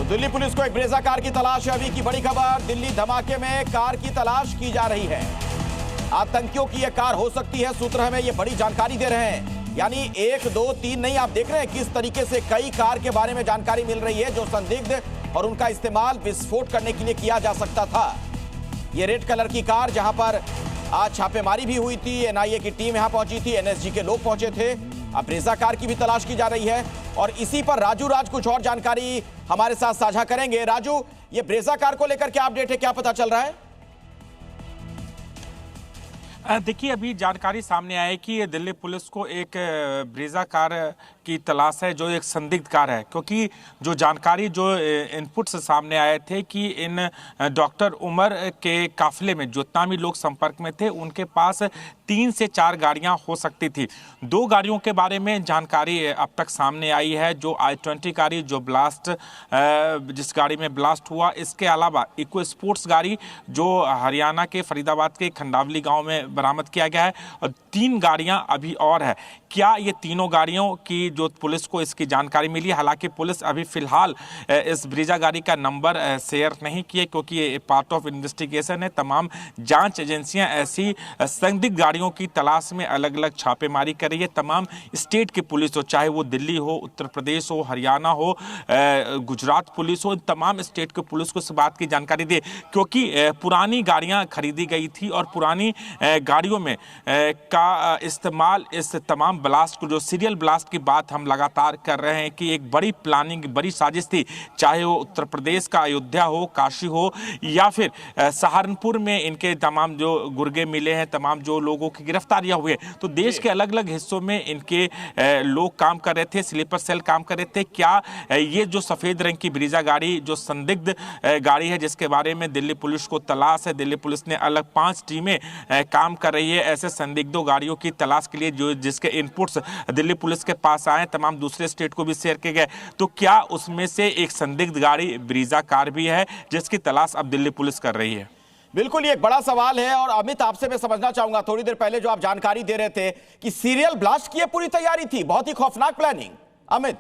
Delhi police को एक Brezza car की तलाश है। अभी की बड़ी खबर, दिल्ली धमाके में कार की तलाश की जा रही है। आतंकियों की यह कार हो सकती है, सूत्र हमें यह बड़ी जानकारी दे रहे हैं। यानी 1, 2, 3 नहीं, आप देख रहे हैं किस तरीके से कई कार के बारे में जानकारी मिल रही है जो संदिग्ध और उनका इस्तेमाल विस्फोट करने के लिए किया जा सकता था। यह रेड कलर की कार जहां पर आज छापेमारी भी हुई थी, एनआईए की टीम यहां पहुंची थी, एनएसजी के लोग पहुंचे थे। अब ब्रेजा कार की भी तलाश की जा रही है और इसी पर राजू राज कुछ और जानकारी हमारे साथ साझा करेंगे। राजू, ये ब्रेजा कार को लेकर क्या अपडेट है, क्या पता चल रहा है? देखिए, अभी जानकारी सामने आई कि दिल्ली पुलिस को एक ब्रेजा कार की तलाश है जो एक संदिग्ध कार है, क्योंकि जो जानकारी जो इनपुट से सामने आए थे कि इन डॉक्टर उमर के काफिले में जितना भी लोग संपर्क में थे उनके पास 3 से 4 गाड़ियां हो सकती थी। 2 गाड़ियों के बारे में जानकारी अब तक सामने आई है, जो i20 गाड़ी जो ब्लास्ट जिस गाड़ी में ब्लास्ट हुआ, इसके अलावा इको स्पोर्ट्स गाड़ी जो हरियाणा के फरीदाबाद के खंडावली गांव में बरामद किया गया है और 3 गाड़ियां अभी और है। क्या ये तीनों गाड़ियों की जो पुलिस को इसकी जानकारी मिली, हालांकि पुलिस अभी फिलहाल इस ब्रेजा गाड़ी का नंबर शेयर नहीं किए क्योंकि ये पार्ट ऑफ इन्वेस्टिगेशन है। तमाम जांच एजेंसियां ऐसी संदिग्ध गाड़ियों की तलाश में अलग अलग छापेमारी कर रही है। तमाम स्टेट की पुलिस हो, चाहे वो दिल्ली हो, उत्तर प्रदेश हो, हरियाणा हो, गुजरात पुलिस हो, तमाम स्टेट की पुलिस को इस बात की जानकारी दे, क्योंकि पुरानी गाड़ियां खरीदी गई थी और पुरानी गाड़ियों में का इस्तेमाल इस तमाम ब्लास्ट को, जो सीरियल ब्लास्ट की बात हम लगातार कर रहे हैं कि एक बड़ी प्लानिंग, बड़ी साजिश थी, चाहे वो उत्तर प्रदेश का अयोध्या हो, काशी हो या फिर सहारनपुर में इनके तमाम जो गुर्गे मिले हैं, तमाम जो लोगों की गिरफ्तारियां हुई, तो देश के अलग अलग हिस्सों में इनके लोग काम कर रहे थे, स्लीपर सेल काम कर रहे थे। क्या ये जो सफेद रंग की ब्रेजा गाड़ी जो संदिग्ध गाड़ी है जिसके बारे में दिल्ली पुलिस को तलाश है, दिल्ली पुलिस ने अलग 5 टीमें काम कर रही है ऐसे संदिग्धों गाड़ियों की तलाश के लिए, जो जिसके इनपुट्स दिल्ली पुलिस के पास आए, तमाम दूसरे स्टेट को भी शेयर किए गए। तो क्या उसमें से एक संदिग्ध गाड़ी ब्रेजा कार भी है जिसकी तलाश अब दिल्ली पुलिस कर रही है? बिल्कुल, ये एक बड़ा सवाल है और अमित आपसे मैं समझना चाहूंगा, थोड़ी देर पहले जो आप जानकारी दे रहे थे कि सीरियल ब्लास्ट की पूरी तैयारी थी, बहुत ही खौफनाक प्लानिंग। अमित?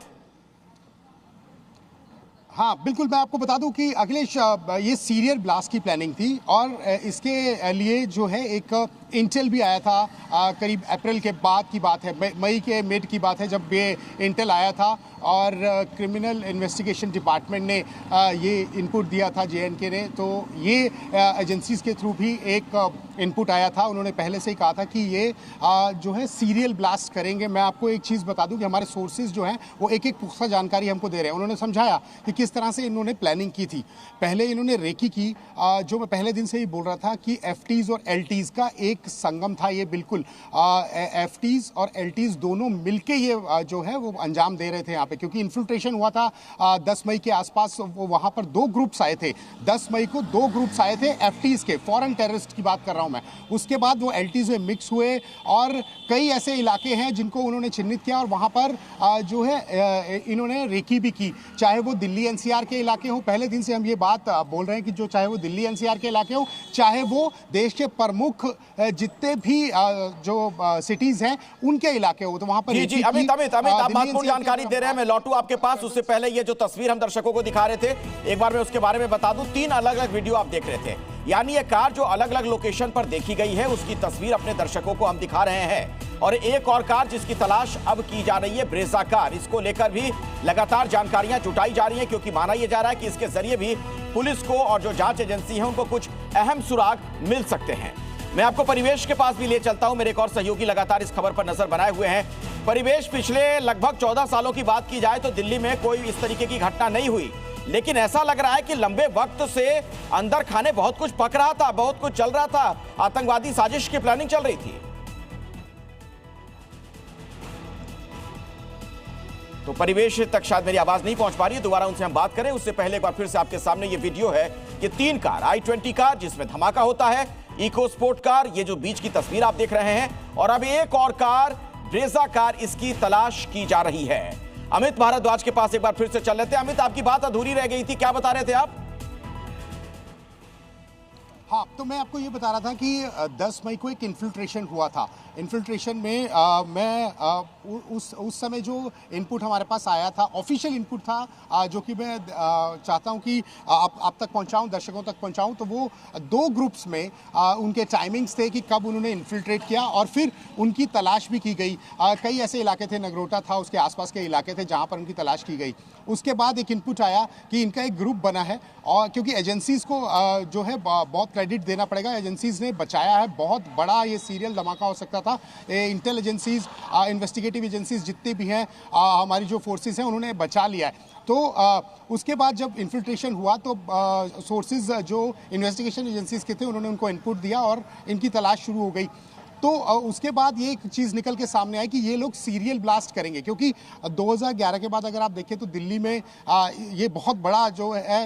हाँ बिल्कुल, मैं आपको बता दूं कि अखिलेश, ये सीरियल ब्लास्ट की प्लानिंग थी और इसके लिए जो है एक इंटेल भी आया था, करीब अप्रैल के बाद की बात है, मई के मिड की बात है जब ये इंटेल आया था और क्रिमिनल इन्वेस्टिगेशन डिपार्टमेंट ने ये इनपुट दिया था जेएनके ने। तो ये एजेंसीज के थ्रू भी एक इनपुट आया था, उन्होंने पहले से ही कहा था कि ये जो है सीरियल ब्लास्ट करेंगे। मैं आपको एक चीज़ बता दूं कि हमारे सोर्सेज जो हैं वो एक पुख्ता जानकारी हमको दे रहे हैं। उन्होंने समझाया कि किस तरह से इन्होंने प्लानिंग की थी। पहले इन्होंने रेकी की, जो मैं पहले दिन से ही बोल रहा था कि एफटीज और एलटीज का एक संगम था ये, बिल्कुल एफटीज और एलटीज दोनों मिलके ये जो है वो अंजाम दे रहे थे यहाँ पे, क्योंकि इन्फिल्ट्रेशन हुआ था 10 मई के आसपास। वो वहाँ पर 2 ग्रुप्स आए थे, 10 मई को 2 ग्रुप्स आए थे एफटीज के, फॉरेन टेररिस्ट की बात कर रहा हूँ मैं। उसके बाद वो एलटीज में मिक्स हुए और कई ऐसे इलाके हैं जिनको उन्होंने चिन्हित किया और वहाँ पर जो है इन्होंने रेकी भी की, चाहे वो दिल्ली एनसीआर के इलाके हो। पहले दिन से हम ये बात बोल रहे हैं कि जो चाहे वो दिल्ली एनसीआर के इलाके हो, चाहे वो देश के प्रमुख जितने भी जो सिटीज हैं उनके इलाके हो, तो वहां पर जी अमित आप महत्वपूर्ण जानकारी दे रहे हैं। मैं लौटू आपके पास, उससे पहले ये जो तस्वीर हम दर्शकों को दिखा रहे थे एक बार मैं उसके बारे में बता दूं। 3 अलग अलग वीडियो आप देख रहे थे, यानी ये कार जो अलग अलग लोकेशन पर देखी गई है उसकी तस्वीर अपने दर्शकों को हम दिखा रहे हैं। और एक और कार जिसकी तलाश अब की जा रही है, ब्रेजा कार, इसको लेकर भी लगातार जानकारियां जुटाई जा रही हैं, क्योंकि माना यह जा रहा है कि इसके जरिए भी पुलिस को और जो जांच एजेंसी है उनको कुछ अहम सुराग मिल सकते हैं। मैं आपको परिवेश के पास भी ले चलता हूं, मेरे एक और सहयोगी लगातार इस खबर पर नजर बनाए हुए हैं। परिवेश, पिछले लगभग 14 सालों की बात की जाए तो दिल्ली में कोई इस तरीके की घटना नहीं हुई, लेकिन ऐसा लग रहा है कि लंबे वक्त से अंदर खाने बहुत कुछ पक रहा था, बहुत कुछ चल रहा था, आतंकवादी साजिश की प्लानिंग चल रही थी। तो परिवेश तक शायद मेरी आवाज नहीं पहुंच पा रही है, दोबारा उनसे हम बात करें उससे पहले एक बार फिर से आपके सामने ये वीडियो है कि 3 कार, i20 कार जिसमें धमाका होता है, इको स्पोर्ट कार, ये जो बीच की तस्वीर आप देख रहे हैं, और अब एक और कार ब्रेजा कार, इसकी तलाश की जा रही है। अमित भारद्वाज के पास एक बार फिर से चल लेते हैं। अमित, आपकी बात अधूरी रह गई थी, क्या बता रहे थे आप? हाँ, तो मैं आपको ये बता रहा था कि 10 मई को एक इन्फिल्ट्रेशन हुआ था। इन्फिल्ट्रेशन में उस समय जो इनपुट हमारे पास आया था, ऑफिशियल इनपुट था, जो कि मैं चाहता हूँ कि आप तक पहुँचाऊँ, दर्शकों तक पहुँचाऊँ, तो वो 2 ग्रुप्स में उनके टाइमिंग्स थे कि कब उन्होंने इन्फिल्ट्रेट किया और फिर उनकी तलाश भी की गई। कई ऐसे इलाके थे, नगरोटा था, उसके आसपास के इलाके थे जहाँ पर उनकी तलाश की गई। उसके बाद एक इनपुट आया कि इनका एक ग्रुप बना है, और क्योंकि एजेंसीज को जो है बहुत क्रेडिट देना पड़ेगा, एजेंसीज ने बचाया है। बहुत बड़ा ये सीरियल धमाका हो सकता था। इंटेल एजेंसीज, इन्वेस्टिगेटिव एजेंसीज जितनी भी हैं, हमारी जो फोर्सेस हैं, उन्होंने बचा लिया है। तो उसके बाद जब इन्फिल्ट्रेशन हुआ तो सोर्सेज जो इन्वेस्टिगेशन एजेंसीज के थे, उन्होंने उनको इनपुट दिया और इनकी तलाश शुरू हो गई। तो उसके बाद ये एक चीज़ निकल के सामने आई कि ये लोग सीरियल ब्लास्ट करेंगे, क्योंकि 2011 के बाद अगर आप देखें तो दिल्ली में ये बहुत बड़ा जो है,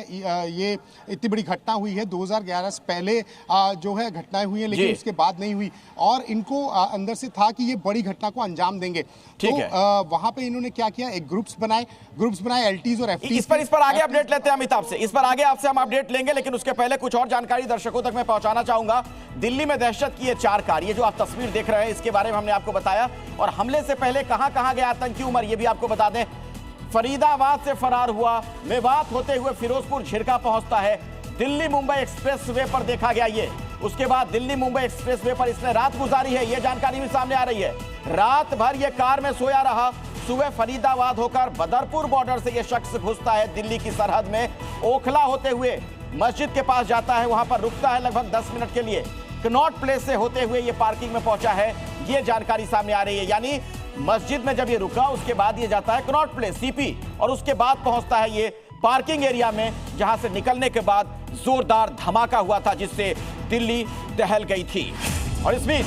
ये इतनी बड़ी घटना हुई है। 2011 से पहले जो है घटनाएं हुई हैं, लेकिन उसके बाद नहीं हुई, और इनको अंदर से था कि ये बड़ी घटना को अंजाम देंगे। तो वहाँ पे इन्होंने क्या किया, एक ग्रुप्स बनाए एलटीज और एफटीज। इस पर आगे अपडेट लेते हैं अमिताभ से, इस पर आगे आपसे हम अपडेट लेंगे, लेकिन उसके पहले कुछ और जानकारी दर्शकों तक मैं पहुंचाना चाहूंगा। दिल्ली में दहशत की ये 4 कार, ये जो आप तस्वीर देख रहे हैं, इसके बारे में हमने आपको बताया, और हमले से पहले कहां गया आतंकी उमर, ये भी आपको बता दें। फरीदाबाद से फरार हुआ, मेवात होते हुए फिरोजपुर झिरका पहुंचता है, दिल्ली मुंबई एक्सप्रेस वे पर देखा गया ये। उसके बाद दिल्ली मुंबई एक्सप्रेस वे पर इसने रात गुजारी है, ये जानकारी भी सामने आ रही है। रात भर ये कार में सोया रहा, सुबह फरीदाबाद होकर बदरपुर बॉर्डर से ये शख्स घुसता है दिल्ली की सरहद में, ओखला होते हुए मस्जिद के पास जाता है, वहां पर रुकता है लगभग 10 मिनट के लिए, कनॉट प्लेस से होते हुए ये पार्किंग में पहुंचा है, ये जानकारी सामने आ रही है। यानी मस्जिद में जब ये रुका, उसके बाद ये जाता है कनॉट प्लेस सीपी, और उसके बाद पहुंचता है ये पार्किंग एरिया में, जहां से निकलने के बाद जोरदार धमाका हुआ था, जिससे दिल्ली दहल गई थी। और इस बीच